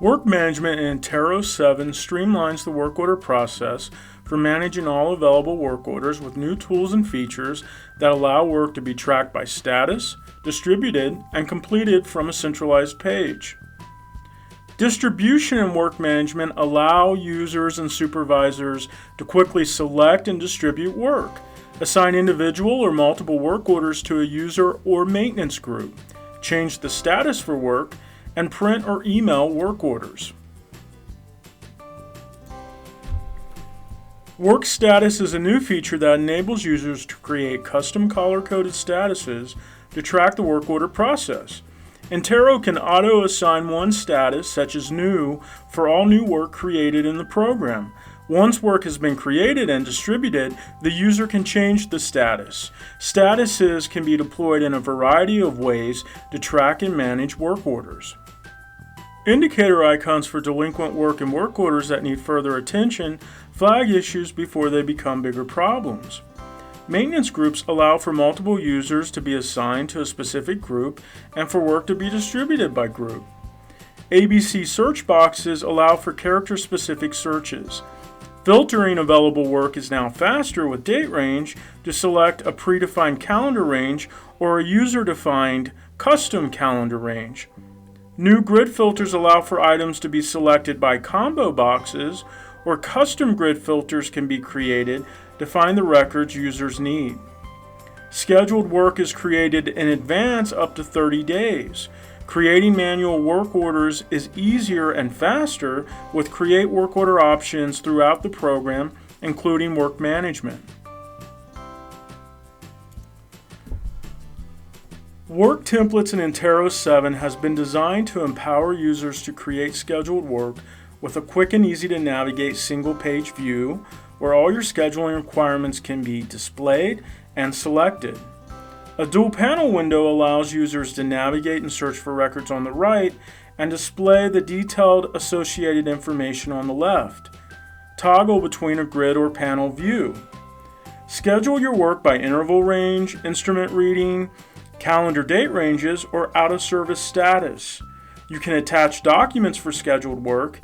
Work management in Antero 7 streamlines the work order process for managing all available work orders with new tools and features that allow work to be tracked by status, distributed, and completed from a centralized page. Distribution and work management allow users and supervisors to quickly select and distribute work, assign individual or multiple work orders to a user or maintenance group, change the status for work, and print or email work orders. Work status is a new feature that enables users to create custom color-coded statuses to track the work order process. Antero can auto-assign one status, such as new, for all new work created in the program. Once work has been created and distributed, the user can change the status. Statuses can be deployed in a variety of ways to track and manage work orders. Indicator icons for delinquent work and work orders that need further attention flag issues before they become bigger problems. Maintenance groups allow for multiple users to be assigned to a specific group and for work to be distributed by group. ABC search boxes allow for character-specific searches. Filtering available work is now faster with date range to select a predefined calendar range or a user-defined custom calendar range. New grid filters allow for items to be selected by combo boxes, or custom grid filters can be created to find the records users need. Scheduled work is created in advance up to 30 days. Creating manual work orders is easier and faster with create work order options throughout the program, including work management. Work templates in Antero 7 has been designed to empower users to create scheduled work with a quick and easy to navigate single-page view where all your scheduling requirements can be displayed and selected. A dual panel window allows users to navigate and search for records on the right and display the detailed associated information on the left. Toggle between a grid or panel view. Schedule your work by interval range, instrument reading, calendar date ranges, or out-of-service status. You can attach documents for scheduled work,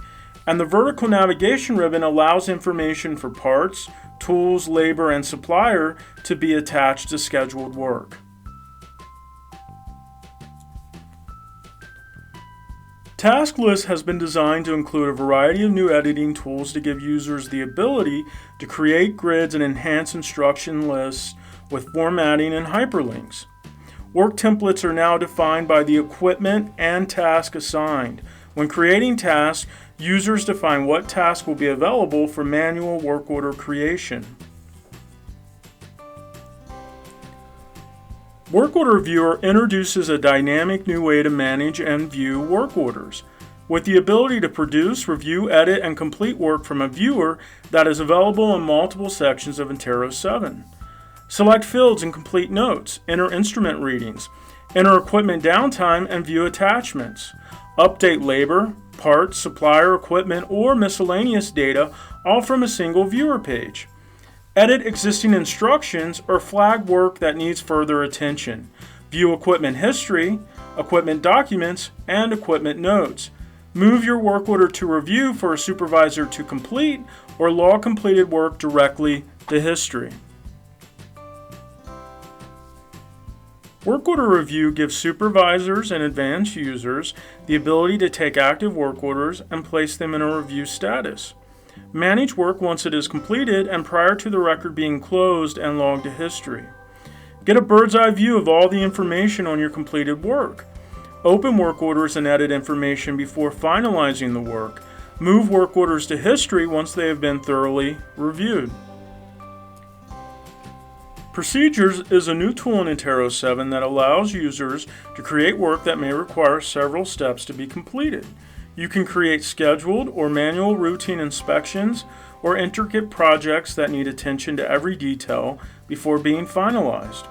and the vertical navigation ribbon allows information for parts, tools, labor, and supplier to be attached to scheduled work. Task List has been designed to include a variety of new editing tools to give users the ability to create grids and enhance instruction lists with formatting and hyperlinks. Work templates are now defined by the equipment and task assigned. When creating tasks, users define what task will be available for manual work order creation. Work Order Viewer introduces a dynamic new way to manage and view work orders, with the ability to produce, review, edit, and complete work from a viewer that is available in multiple sections of Antero 7. Select fields and complete notes, enter instrument readings, enter equipment downtime, and view attachments. Update labor, parts, supplier, equipment, or miscellaneous data, all from a single viewer page. Edit existing instructions or flag work that needs further attention. View equipment history, equipment documents, and equipment notes. Move your work order to review for a supervisor to complete, or log completed work directly to history. Work Order Review gives supervisors and advanced users the ability to take active work orders and place them in a review status. Manage work once it is completed and prior to the record being closed and logged to history. Get a bird's eye view of all the information on your completed work. Open work orders and edit information before finalizing the work. Move work orders to history once they have been thoroughly reviewed. Procedures is a new tool in Antero 7 that allows users to create work that may require several steps to be completed. You can create scheduled or manual routine inspections or intricate projects that need attention to every detail before being finalized.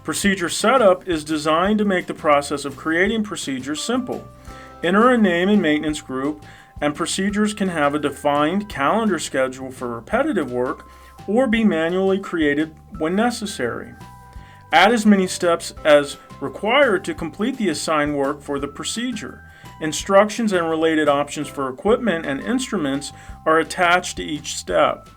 Procedure setup is designed to make the process of creating procedures simple. Enter a name and maintenance group, and procedures can have a defined calendar schedule for repetitive work or be manually created when necessary. Add as many steps as required to complete the assigned work for the procedure. Instructions and related options for equipment and instruments are attached to each step.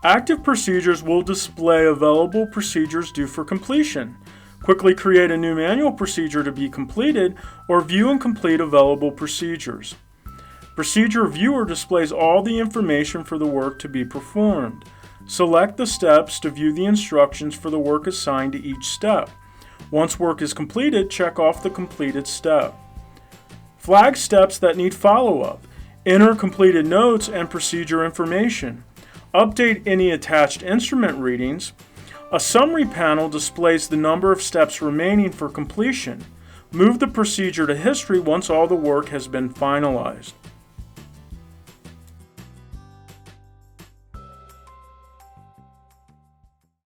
Active procedures will display available procedures due for completion. Quickly create a new manual procedure to be completed, or view and complete available procedures. Procedure Viewer displays all the information for the work to be performed. Select the steps to view the instructions for the work assigned to each step. Once work is completed, check off the completed step. Flag steps that need follow-up. Enter completed notes and procedure information. Update any attached instrument readings. A summary panel displays the number of steps remaining for completion. Move the procedure to history once all the work has been finalized.